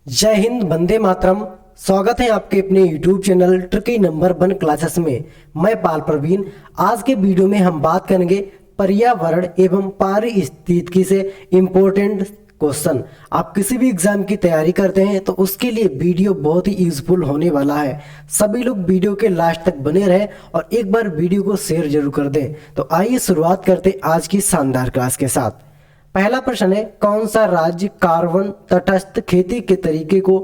जय हिंद, वंदे मातरम। स्वागत है आपके अपने YouTube channel tricky number 1 classes में। मैं पाल प्रवीण। आज के वीडियो में हम बात करेंगे पर्यावरण एवं पारिस्थितिकी से इम्पोर्टेंट क्वेश्चन। आप किसी भी एग्जाम की तैयारी करते हैं तो उसके लिए वीडियो बहुत ही यूजफुल होने वाला है। सभी लोग वीडियो के लास्ट तक बने रहें और एक बार वीडियो को शेयर जरूर कर दें। तो आइए शुरुआत करते हैं आज की शानदार क्लास के साथ। पहला प्रश्न है, कौन सा राज्य कार्बन तटस्थ खेती के तरीके को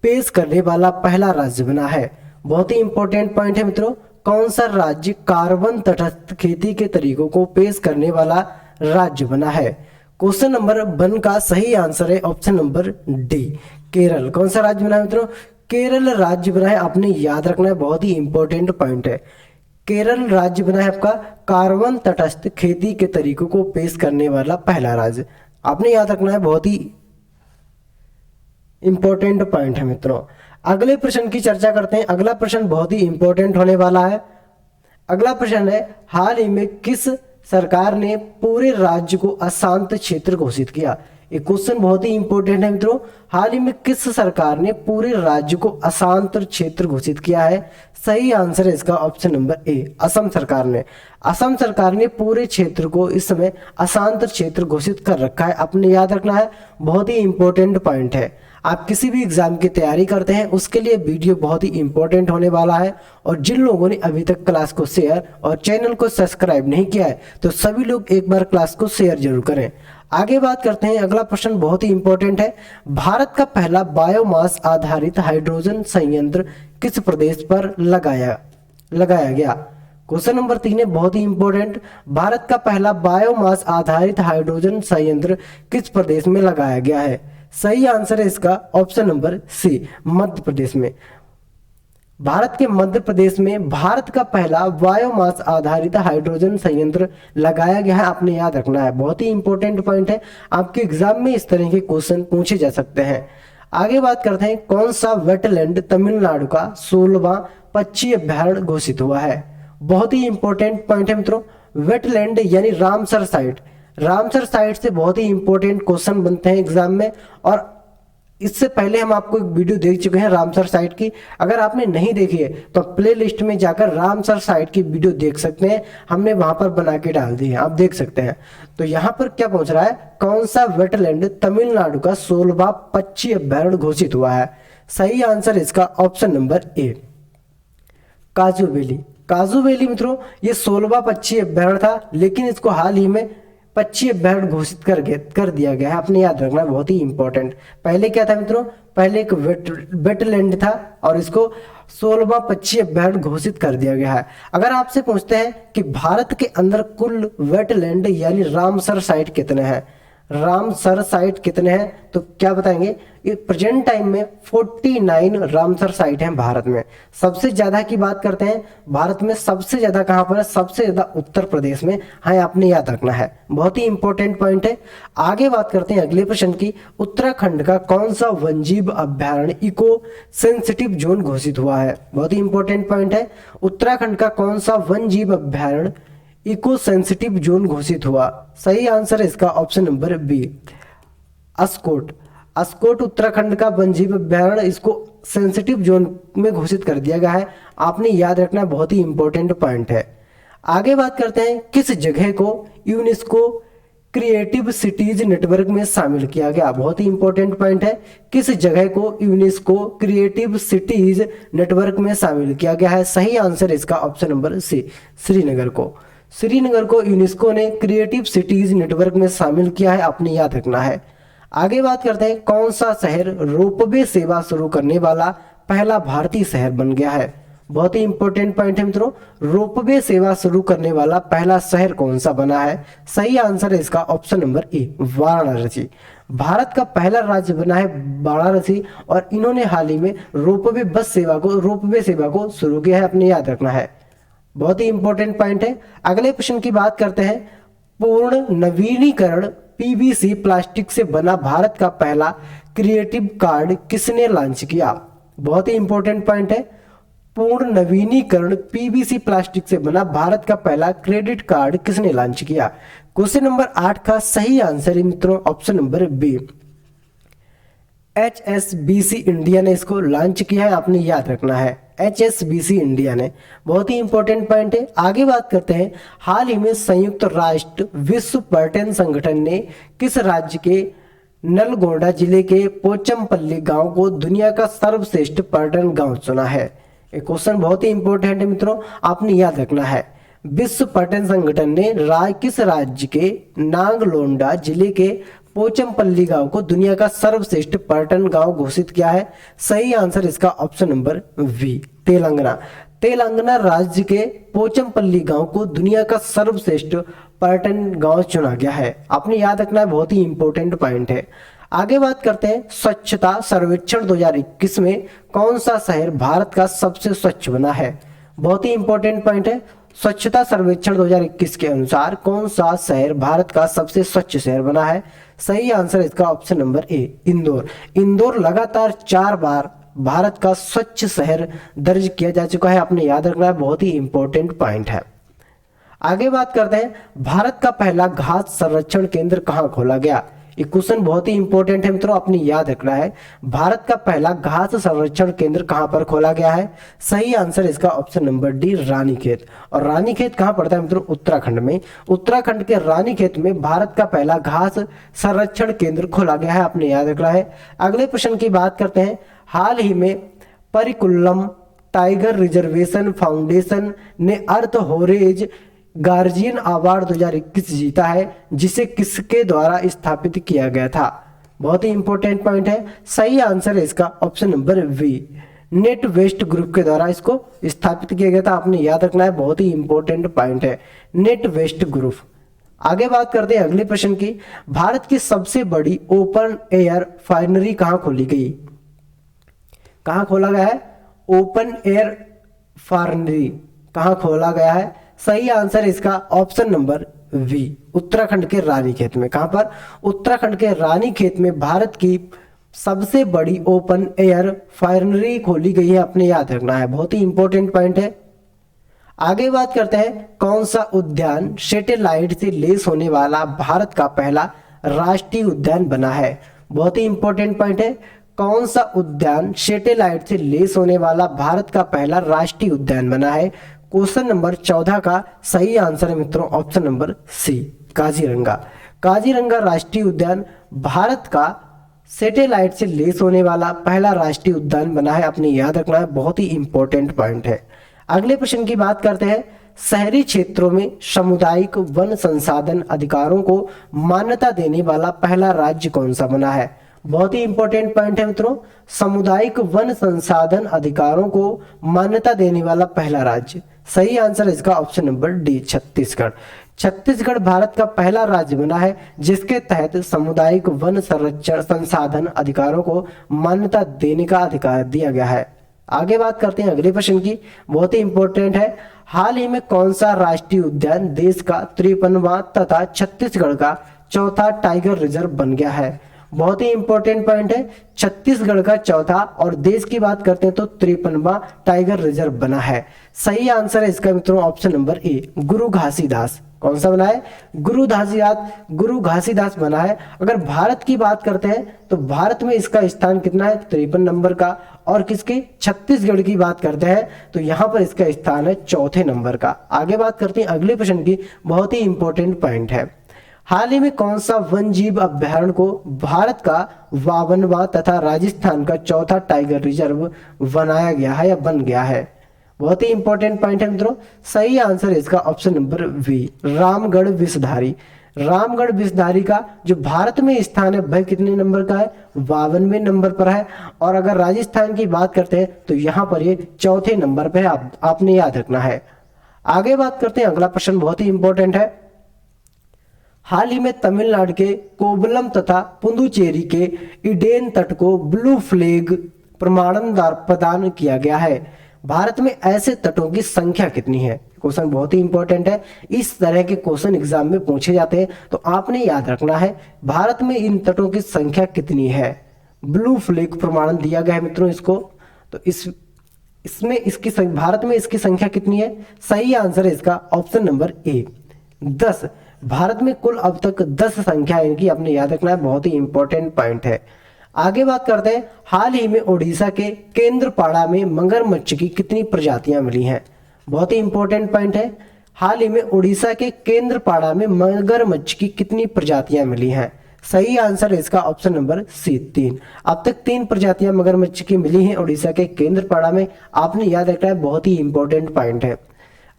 पेश करने वाला पहला राज्य बना है? बहुत ही इंपॉर्टेंट पॉइंट है मित्रों। कौन सा राज्य कार्बन तटस्थ खेती के तरीकों को पेश करने वाला राज्य बना है? क्वेश्चन नंबर 1 का सही आंसर है ऑप्शन नंबर डी, केरल। कौन सा राज्य बना है मित्रों? केरल राज्य बना है। आपने याद रखना है, बहुत ही इंपॉर्टेंट पॉइंट है। केरल राज्य बना है आपका कार्बन तटस्थ खेती के तरीकों को पेश करने वाला पहला राज्य। आपने याद रखना है, बहुत ही इंपॉर्टेंट पॉइंट है मित्रों। अगले प्रश्न की चर्चा करते हैं। अगला प्रश्न बहुत ही इंपॉर्टेंट होने वाला है। अगला प्रश्न है, हाल ही में किस सरकार ने पूरे राज्य को अशांत क्षेत्र घोषित किया? ये क्वेश्चन बहुत ही इंपॉर्टेंट है मित्रों। हाल ही में किस सरकार ने पूरे राज्य को अशांत क्षेत्र घोषित किया है? सही आंसर है इसका ऑप्शन नंबर ए, असम सरकार ने। असम सरकार ने पूरे क्षेत्र को इस समय अशांत क्षेत्र घोषित कर रखा है। आपने याद रखना है, बहुत ही इंपॉर्टेंट पॉइंट है। आप किसी भी एग्जाम की तैयारी करते हैं उसके लिए वीडियो बहुत ही इंपॉर्टेंट होने वाला है। और जिन लोगों ने अभी तक क्लास को शेयर और चैनल को सब्सक्राइब नहीं किया है तो सभी लोग एक बार क्लास को शेयर जरूर करें। आगे बात करते हैं। अगला प्रश्न बहुत ही इंपॉर्टेंट है। भारत का पहला बायोमास आधारित हाइड्रोजन संयंत्र किस प्रदेश पर लगाया गया? क्वेश्चन नंबर 3 है, बहुत ही इंपॉर्टेंट। भारत का पहला बायोमास आधारित हाइड्रोजन संयंत्र किस प्रदेश में लगाया गया है? सही आंसर है इसका ऑप्शन नंबर सी, मध्य प्रदेश में। भारत के मध्य प्रदेश में भारत का पहला बायोमास आधारित हाइड्रोजन संयंत्र लगाया गया है। आपने याद रखना है, बहुत ही इंपॉर्टेंट पॉइंट है। आपके एग्जाम में इस तरह के क्वेश्चन पूछे जा सकते हैं। आगे बात करते हैं, कौन सा वेटलैंड तमिलनाडु का 16वां पक्षी अभ्यारण्य घोषित हुआ है? बहुत ही इंपॉर्टेंट पॉइंट है मित्रों। वेटलैंड यानी रामसर साइट। रामसर साइट से बहुत ही इंपॉर्टेंट क्वेश्चन बनते हैं एग्जाम में। और इससे पहले हम आपको एक वीडियो देख चुके हैं रामसर साइट की। अगर आपने नहीं देखी है तो प्ले लिस्ट में जाकर रामसर साइट की वीडियो देख सकते हैं। हमने वहां पर बना के डाल दी है, आप देख सकते हैं। तो यहाँ पर क्या पहुंच रहा है, कौन सा वेटलैंड तमिलनाडु का 16वां पक्षी अभ्यारण्य घोषित हुआ है? सही आंसर इसका ऑप्शन नंबर ए, काजू वैली। काजू वैली मित्रों ये 16वां पक्षी अभ्यारण्य था, लेकिन इसको हाल ही में पक्षी अभ्यारण्य घोषित कर दिया गया है। आपने याद रखना, बहुत ही इंपॉर्टेंट। पहले क्या था मित्रों? पहले एक वेटलैंड था और इसको 16वां पक्षी अभ्यारण्य घोषित कर दिया गया है। अगर आपसे पूछते हैं कि भारत के अंदर कुल वेटलैंड यानी रामसर साइट कितने हैं, रामसर साइट कितने हैं, तो क्या बताएंगे? ये प्रेजेंट टाइम में 49 रामसर साइट हैं भारत में। सबसे ज्यादा की बात करते हैं, भारत में सबसे ज्यादा कहां पर है? सबसे ज्यादा उत्तर प्रदेश में है। आपने याद रखना है, बहुत ही इंपॉर्टेंट पॉइंट है। आगे बात करते हैं अगले प्रश्न की। उत्तराखंड का कौन सा वन्यजीव अभ्यारण्य इको सेंसिटिव जोन घोषित हुआ है? बहुत ही इंपॉर्टेंट पॉइंट है। उत्तराखंड का कौन सा वन्यजीव अभ्यारण्य इको सेंसिटिव जोन घोषित हुआ? सही आंसर है इसका option number B, Askot. Askot Uttarakhand का वन्यजीव अभ्यारण्य, इसको सेंसिटिव जोन में घोषित कर दिया गया है। आपने याद रखना, बहुत ही इंपॉर्टेंट पॉइंट है। आगे बात करते हैं, किस जगह को यूनेस्को क्रिएटिव सिटीज नेटवर्क में शामिल किया गया? बहुत ही इंपॉर्टेंट पॉइंट है। किस जगह को यूनेस्को क्रिएटिव सिटीज नेटवर्क में शामिल किया गया है? सही आंसर इसका ऑप्शन नंबर सी, श्रीनगर को। श्रीनगर को यूनेस्को ने क्रिएटिव सिटीज नेटवर्क में शामिल किया है। आपने याद रखना है। आगे बात करते हैं, कौन सा शहर रोपवे सेवा शुरू करने वाला पहला भारतीय शहर बन गया है? बहुत ही इंपॉर्टेंट पॉइंट है मित्रों। रोपवे सेवा शुरू करने वाला पहला शहर कौन सा बना है? सही आंसर है इसका option number A, Varanasi. Bharat का पहला राज्य बना है वाराणसी और इन्होंने हाल ही में रोपवे सेवा को शुरू किया है। आपने याद रखना है, बहुत ही इंपॉर्टेंट पॉइंट है। अगले प्रश्न की बात करते हैं, पूर्ण नवीनीकरण पीवीसी प्लास्टिक से बना भारत का पहला क्रिएटिव कार्ड किसने लॉन्च किया? बहुत ही इंपॉर्टेंट पॉइंट है। पूर्ण नवीनीकरण पीवीसी प्लास्टिक से बना भारत का पहला क्रेडिट कार्ड किसने लॉन्च किया? क्वेश्चन नंबर 8 का सही आंसर है मित्रों option number B, HSBC India ने इसको लॉन्च किया है, आपने याद रखना है, HSBC इंडिया ने। बहुत ही इंपॉर्टेंट पॉइंट है। आगे बात करते हैं, हाल ही में संयुक्त राष्ट्र विश्व पर्यटन संगठन ने किस राज्य के नलगोंडा जिले के पोचमपल्ली गांव को दुनिया का सर्वश्रेष्ठ पर्यटन गांव चुना है? ये क्वेश्चन बहुत ही इंपॉर्टेंट है मित्रों, आपने याद रखना है। विश्व पर्यटन संगठन ने किस राज्य के नागलोंडा जिले के पोचमपल्ली गांव को दुनिया का सर्वश्रेष्ठ पर्यटन गांव घोषित किया है? सही आंसर इसका option number B, Telangana. Telangana राज्य के पोचमपल्ली गांव को दुनिया का सर्वश्रेष्ठ पर्यटन गांव चुना गया है। आपने याद रखना है, बहुत ही इंपॉर्टेंट पॉइंट है। आगे बात करते हैं, स्वच्छता सर्वेक्षण 2021 में कौन सा शहर भारत का सबसे स्वच्छ बना है? बहुत ही इंपॉर्टेंट पॉइंट है। स्वच्छता सर्वेक्षण 2021 के अनुसार कौन सा शहर भारत का सबसे स्वच्छ शहर बना है? सही आंसर इसका option number A, Indore. Indore लगातार 4 बार भारत का स्वच्छ शहर दर्ज किया जा चुका है, आपने याद रखना है, बहुत ही इंपॉर्टेंट पॉइंट है। आगे बात करते हैं, भारत का पहला घास संरक्षण केंद्र कहां खोला गया? ये क्वेश्चन बहुत ही इंपॉर्टेंट है मित्रों, आपने याद रखना है। भारत का पहला घास संरक्षण केंद्र कहां पर खोला गया है? सही आंसर इसका ऑप्शन नंबर डी, रानीखेत। और रानीखेत कहां पड़ता है मित्रों? उत्तराखंड में। उत्तराखंड के रानीखेत में भारत का पहला घास संरक्षण केंद्र खोला गया है, आपने याद रखना है। अगले प्रश्न की बात करते हैं, हाल ही में परिकुल्लम टाइगर रिजर्वेशन फाउंडेशन ने अर्थ होरेज गार्जियन अवार्ड 2021 जीता है, जिसे किसके द्वारा स्थापित किया गया था? बहुत ही इंपॉर्टेंट पॉइंट है। सही आंसर है इसका option number B, NatWest group के द्वारा इसको स्थापित किया गया था, आपने याद रखना है, बहुत ही इंपॉर्टेंट पॉइंट है, नेट वेस्ट ग्रुप। आगे बात करते हैं अगले प्रश्न की, भारत की सबसे बड़ी ओपन एयर फाइनरी कहां खोली गई? कहां खोला गया है? ओपन एयर फाइनरी कहां खोला गया है? सही आंसर इसका ऑप्शन नंबर वी, उत्तराखंड के रानीखेत में। कहां पर? उत्तराखंड के रानीखेत में भारत की सबसे बड़ी ओपन एयर फाइनरी खोली गई है, आपने याद रखना है, बहुत ही इंपॉर्टेंट पॉइंट है। आगे बात करते हैं, कौन सा उद्यान सैटेलाइट से लेस होने वाला भारत का पहला राष्ट्रीय उद्यान बना है? बहुत ही इंपॉर्टेंट पॉइंट है। कौन सा उद्यान सैटेलाइट से लेस होने वाला भारत का पहला राष्ट्रीय उद्यान बना है? क्वेश्चन नंबर 14 का सही आंसर है मित्रों option number C, Kaziranga. Kaziranga राष्ट्रीय उद्यान भारत का सैटेलाइट से लेस होने वाला पहला राष्ट्रीय उद्यान बना है, आपने याद रखना है, बहुत ही इंपॉर्टेंट पॉइंट है। अगले प्रश्न की बात करते हैं, शहरी क्षेत्रों में सामुदायिक वन संसाधन अधिकारों को मान्यता देने वाला पहला राज्य कौन सा बना है? बहुत ही इंपॉर्टेंट पॉइंट है मित्रों, सामुदायिक वन संसाधन अधिकारों को मान्यता देने वाला पहला राज्य। सही आंसर इसका option number D, Chhattisgarh. Chhattisgarh Bharat का पहला राज्य बना है जिसके तहत सामुदायिक वन संरक्षण संसाधन अधिकारों को मान्यता देने का अधिकार दिया गया है। आगे बात करते हैं अगले प्रश्न की, बहुत ही इंपॉर्टेंट है। हाल ही में कौन सा राष्ट्रीय उद्यान देश का 53वां तथा छत्तीसगढ़ का चौथा टाइगर रिजर्व बन गया है? बहुत ही इंपॉर्टेंट पॉइंट है, छत्तीसगढ़ का चौथा और देश की बात करते हैं तो 53वां टाइगर रिजर्व बना है। सही आंसर है इसका मित्रों ऑप्शन नंबर ए, गुरु घासीदास। कौन सा बना है? गुरु घासीदास बना है। अगर भारत की बात करते हैं तो भारत में इसका स्थान कितना है? 53 नंबर का। और किसके? छत्तीसगढ़ की बात करते हैं तो यहाँ पर इसका स्थान है चौथे नंबर का। आगे बात करते हैं अगले प्रश्न की, बहुत ही इंपॉर्टेंट पॉइंट है। हाल ही में कौन सा वन जीव अभ्यारण्य को भारत का 52वां तथा राजस्थान का चौथा टाइगर रिजर्व बनाया गया है या बन गया है? बहुत ही इंपॉर्टेंट पॉइंट है मित्रों। सही आंसर इसका option number V, Ramgarh Vishdhari. Ramgarh Vishdhari का जो भारत में स्थान है वह कितने नंबर का है? 52वें नंबर पर है। और अगर राजस्थान की बात करते हैं तो यहाँ पर ये चौथे नंबर पर है, आपने याद रखना है। आगे बात करते हैं अगला प्रश्न, बहुत ही इंपॉर्टेंट है। हाल ही में तमिलनाडु के कोवलम तथा पुदुचेरी के ईडेन तट को ब्लू फ्लैग प्रमाणन प्रदान किया गया है। भारत में ऐसे तटों की संख्या कितनी है? क्वेश्चन बहुत ही इंपॉर्टेंट है, इस तरह के क्वेश्चन एग्जाम में पूछे जाते हैं तो आपने याद रखना है भारत में इन तटों की संख्या कितनी है। ब्लू फ्लैग प्रमाणन दिया गया है मित्रों इसको, तो इसमें इसकी भारत में इसकी संख्या कितनी है? सही आंसर है इसका ऑप्शन नंबर ए, 10। भारत में कुल अब तक 10 संख्या इनकी, आपने याद रखना है, बहुत ही इंपॉर्टेंट पॉइंट है। आगे बात करते हैं, हाल ही में उड़ीसा के केंद्रपाड़ा में मगरमच्छ की कितनी प्रजातियां मिली हैं। बहुत ही इंपॉर्टेंट पॉइंट है, हाल ही में उड़ीसा के केंद्रपाड़ा में मगरमच्छ की कितनी प्रजातियां मिली हैं। सही आंसर है इसका ऑप्शन नंबर सी 3। अब तक 3 प्रजातियां मगरमच्छ की मिली हैं उड़ीसा के केंद्रपाड़ा में, आपने याद रखना है, बहुत ही इंपॉर्टेंट पॉइंट है।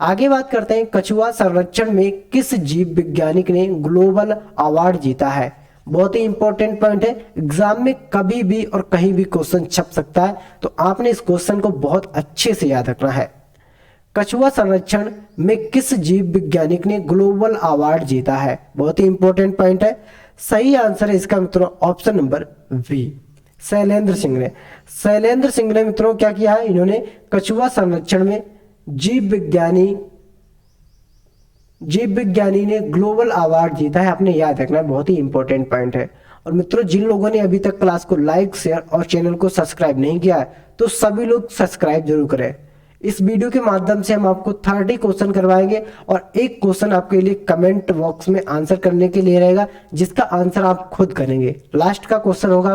आगे बात करते हैं, कछुआ संरक्षण में किस जीव वैज्ञानिक ने ग्लोबल अवार्ड जीता है। बहुत ही इंपॉर्टेंट पॉइंट है, एग्जाम में कभी भी और कहीं भी क्वेश्चन छप सकता है, तो आपने इस क्वेश्चन को बहुत अच्छे से याद रखना है। कछुआ संरक्षण में किस जीव वैज्ञानिक ने ग्लोबल अवार्ड जीता है। बहुत ही इंपॉर्टेंट पॉइंट है, सही आंसर है इसका मित्रों option number B, Shailendra Singh ने। शैलेंद्र सिंह ने मित्रों क्या किया है, इन्होंने कछुआ संरक्षण में जीव विज्ञानी ने ग्लोबल अवार्ड जीता है, आपने याद रखना है, बहुत ही इंपॉर्टेंट पॉइंट है। और मित्रों, जिन लोगों ने अभी तक क्लास को लाइक, शेयर और चैनल को सब्सक्राइब नहीं किया है, तो सभी लोग सब्सक्राइब जरूर करें। इस वीडियो के माध्यम से हम आपको 30 क्वेश्चन करवाएंगे और एक क्वेश्चन आपके लिए कमेंट बॉक्स में आंसर करने के लिए रहेगा, जिसका आंसर आप खुद करेंगे। लास्ट का क्वेश्चन होगा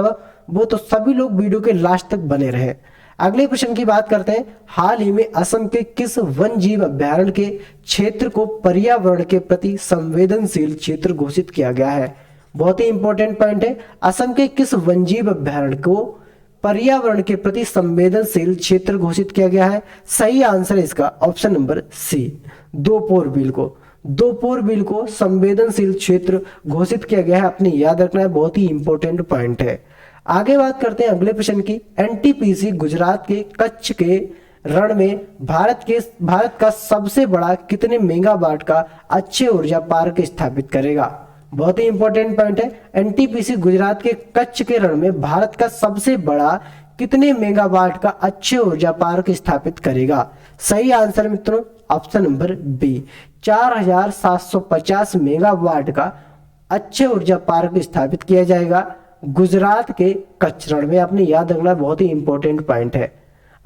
वो, तो सभी लोग वीडियो के लास्ट तक बने रहे। अगले प्रश्न की बात करते हैं, हाल ही में असम के किस वन जीव अभ्यारण्य के क्षेत्र को पर्यावरण के प्रति संवेदनशील क्षेत्र घोषित किया गया है। बहुत ही इंपॉर्टेंट पॉइंट है, असम के किस वन जीव अभ्यारण्य को पर्यावरण के प्रति संवेदनशील क्षेत्र घोषित किया गया है। सही आंसर है इसका ऑप्शन नंबर सी, दोपोर बिल को संवेदनशील क्षेत्र घोषित किया गया है, आपने याद रखना है, बहुत ही इंपॉर्टेंट पॉइंट है। आगे बात करते हैं अगले प्रश्न की, एनटीपीसी गुजरात के कच्छ के रण में भारत का सबसे बड़ा कितने मेगावाट का अक्षय ऊर्जा पार्क स्थापित करेगा। बहुत ही इंपॉर्टेंट पॉइंट है, एनटीपीसी गुजरात के कच्छ के रण में भारत का सबसे बड़ा कितने मेगावाट का अक्षय ऊर्जा पार्क स्थापित करेगा। सही आंसर मित्रों ऑप्शन नंबर बी, 4750 मेगावाट का अक्षय ऊर्जा पार्क स्थापित किया जाएगा गुजरात के कच्छ रण में, आपने याद रखना, बहुत ही इंपॉर्टेंट पॉइंट है।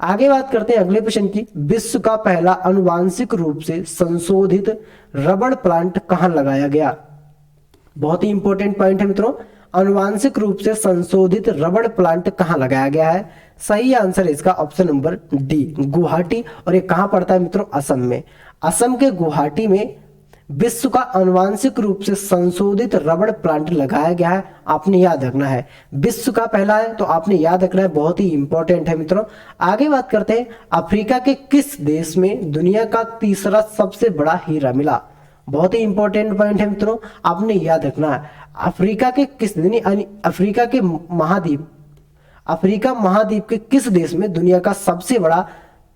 आगे बात करते हैं अगले प्रश्न की, विश्व का पहला आनुवांशिक रूप से संशोधित रबड़ प्लांट कहां लगाया गया। बहुत ही इंपॉर्टेंट पॉइंट है मित्रों, आनुवांशिक रूप से संशोधित रबड़ प्लांट कहां लगाया गया है। सही आंसर है इसका ऑप्शन नंबर डी, गुवाहाटी। और ये कहां पड़ता है मित्रों, असम में। असम के गुवाहाटी में विश्व का आनुवांशिक रूप से संशोधित रबड़ प्लांट लगाया गया है, आपने याद रखना है। विश्व का पहला है, तो आपने याद रखना है, बहुत ही इंपॉर्टेंट है मित्रों। आगे बात करते हैं, अफ्रीका के किस देश में दुनिया का तीसरा सबसे बड़ा हीरा मिला। बहुत ही इंपॉर्टेंट पॉइंट है मित्रों, आपने याद रखना है। अफ्रीका महाद्वीप के किस देश में दुनिया का सबसे बड़ा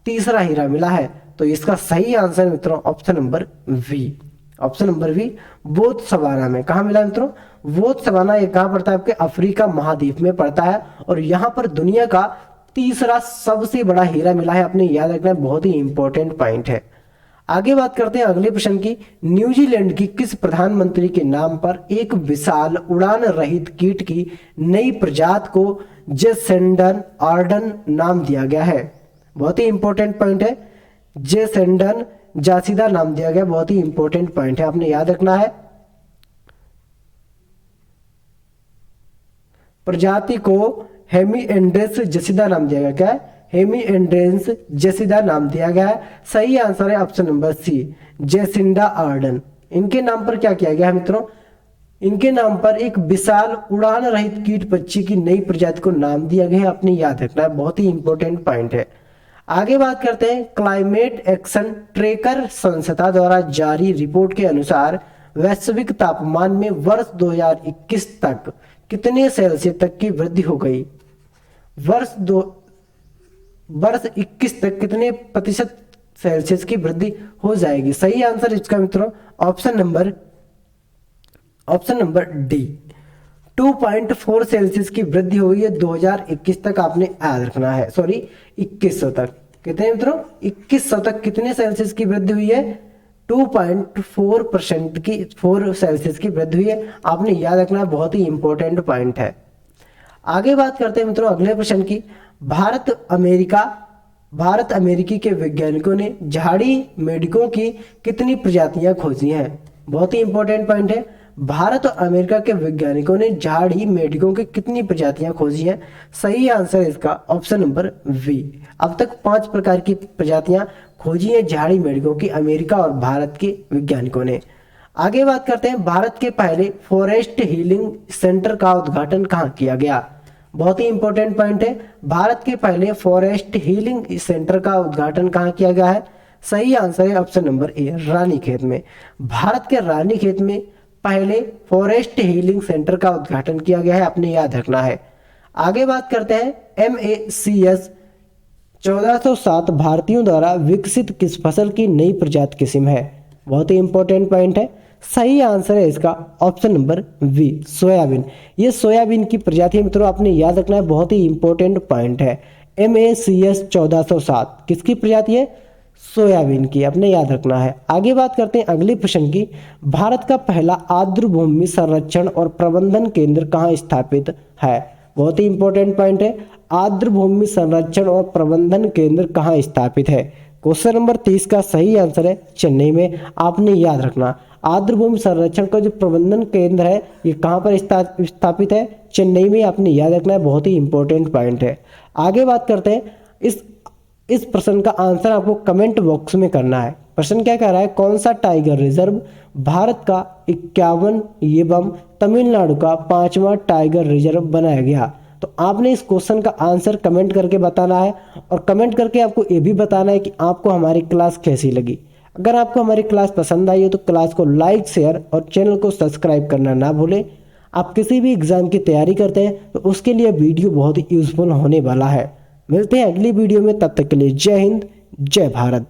तीसरा हीरा मिला है। तो इसका सही आंसर मित्रों ऑप्शन नंबर वी, बोत्सवाना में। कहा मिला मित्रों, बोत्सवाना। ये कहां पड़ता है, आपके अफ्रीका महाद्वीप में पड़ता है, और यहां पर दुनिया का तीसरा सबसे बड़ा हीरा मिला है, आपने याद रखना है, बहुत ही इंपॉर्टेंट पॉइंट है। आगे बात करते हैं अगले प्रश्न की, न्यूजीलैंड की किस प्रधानमंत्री के नाम पर एक विशाल उड़ान रहित कीट की नई प्रजाति को जेसेंडन आर्डन नाम दिया गया है। बहुत ही इंपॉर्टेंट पॉइंट है, जेसेंडन जासीदा नाम दिया गया, बहुत ही इंपॉर्टेंट पॉइंट है, आपने याद रखना है। प्रजाति को हेमिएंड्रेस जेसिदा नाम दिया गया, क्या है, हेमिएंड्रेस जेसिदा नाम दिया गया है। सही आंसर है option number C, Jacinda Ardern. इनके नाम पर क्या किया गया है मित्रों, इनके नाम पर एक विशाल उड़ान रहित कीट पक्षी की नई प्रजाति को नाम दिया गया है, आपने याद रखना है, बहुत ही इंपॉर्टेंट पॉइंट है। आगे बात करते हैं, क्लाइमेट एक्शन ट्रेकर संस्था द्वारा जारी रिपोर्ट के अनुसार वैश्विक तापमान में वर्ष 2021 तक कितने सेल्सियस तक की वृद्धि हो गई। वर्ष 21 तक कितने प्रतिशत सेल्सियस की वृद्धि हो जाएगी। सही आंसर इसका मित्रों ऑप्शन नंबर डी, 2.4 सेल्सियस की वृद्धि हुई है 2021 तक, आपने याद रखना है। सॉरी 2100 तक, कितने मित्रों 2100 तक कितने सेल्सियस की वृद्धि हुई है, 2.4% की 4 सेल्सियस की वृद्धि हुई है, आपने याद रखना है, बहुत ही इंपॉर्टेंट पॉइंट है। आगे बात करते हैं मित्रों अगले प्रश्न की, भारत अमेरिकी के वैज्ञानिकों ने झाड़ी मेढकों की कितनी प्रजातियां खोजी हैं। बहुत ही इंपॉर्टेंट पॉइंट है, भारत और अमेरिका के वैज्ञानिकों ने झाड़ी मेढकों की कितनी प्रजातियां खोजी हैं? सही आंसर है इसका ऑप्शन नंबर बी। अब तक 5 प्रकार की प्रजातियां खोजी हैं झाड़ी मेढकों की अमेरिका और भारत के वैज्ञानिकों ने। आगे बात करते हैं, भारत के पहले फॉरेस्ट हीलिंग सेंटर का उद्घाटन कहाँ किया गया? बहुत ही इंपॉर्टेंट पॉइंट है। भारत के पहले फॉरेस्ट हीलिंग सेंटर का उद्घाटन कहाँ किया गया है? सही आंसर है ऑप्शन नंबर ए, रानीखेत में। भारत के रानीखेत में पहले फॉरेस्ट हीलिंग सेंटर का उद्घाटन किया गया है, आपने याद रखना है। आगे बात करते हैं, MACS 1407 भारतीयों द्वारा विकसित किस फसल की नई प्रजाति किस्म है? बहुत ही इंपॉर्टेंट पॉइंट है। सही आंसर है इसका ऑप्शन नंबर बी, सोयाबीन। ये सोयाबीन की प्रजाति है मित्रों, आपने याद रखना है, बहुत ही इंपॉर्टेंट पॉइंट है। MACS 1407 किसकी प्रजाति है? सोयाबीन की, आपने याद रखना है। आगे बात करते हैं अगले प्रश्न की, भारत का पहला आर्द्र भूमि संरक्षण और प्रबंधन केंद्र कहाँ स्थापित है? बहुत ही इंपॉर्टेंट पॉइंट है, आर्द्र भूमि संरक्षण और प्रबंधन केंद्र कहाँ स्थापित है? क्वेश्चन नंबर 30 का सही आंसर है चेन्नई में, आपने याद रखना। आर्द्र भूमि संरक्षण का जो प्रबंधन केंद्र है ये कहाँ पर स्थापित है? चेन्नई में, आपने याद रखना है, बहुत ही इंपॉर्टेंट पॉइंट है। आगे बात करते हैं, इस प्रश्न का आंसर आपको कमेंट बॉक्स में करना है। प्रश्न क्या कह रहा है, कौन सा टाइगर रिजर्व भारत का 51 एवं तमिलनाडु का 5वां टाइगर रिजर्व बनाया गया? तो आपने इस क्वेश्चन का आंसर कमेंट करके बताना है, और कमेंट करके आपको ये भी बताना है कि आपको हमारी क्लास कैसी लगी। अगर आपको हमारी क्लास पसंद आई हो तो क्लास को लाइक, शेयर और चैनल को सब्सक्राइब करना ना भूलें। आप किसी भी एग्जाम की तैयारी करते हैं तो उसके लिए वीडियो बहुत ही यूजफुल होने वाला है। मिलते हैं अगली वीडियो में, तब तक के लिए जय हिंद, जय भारत।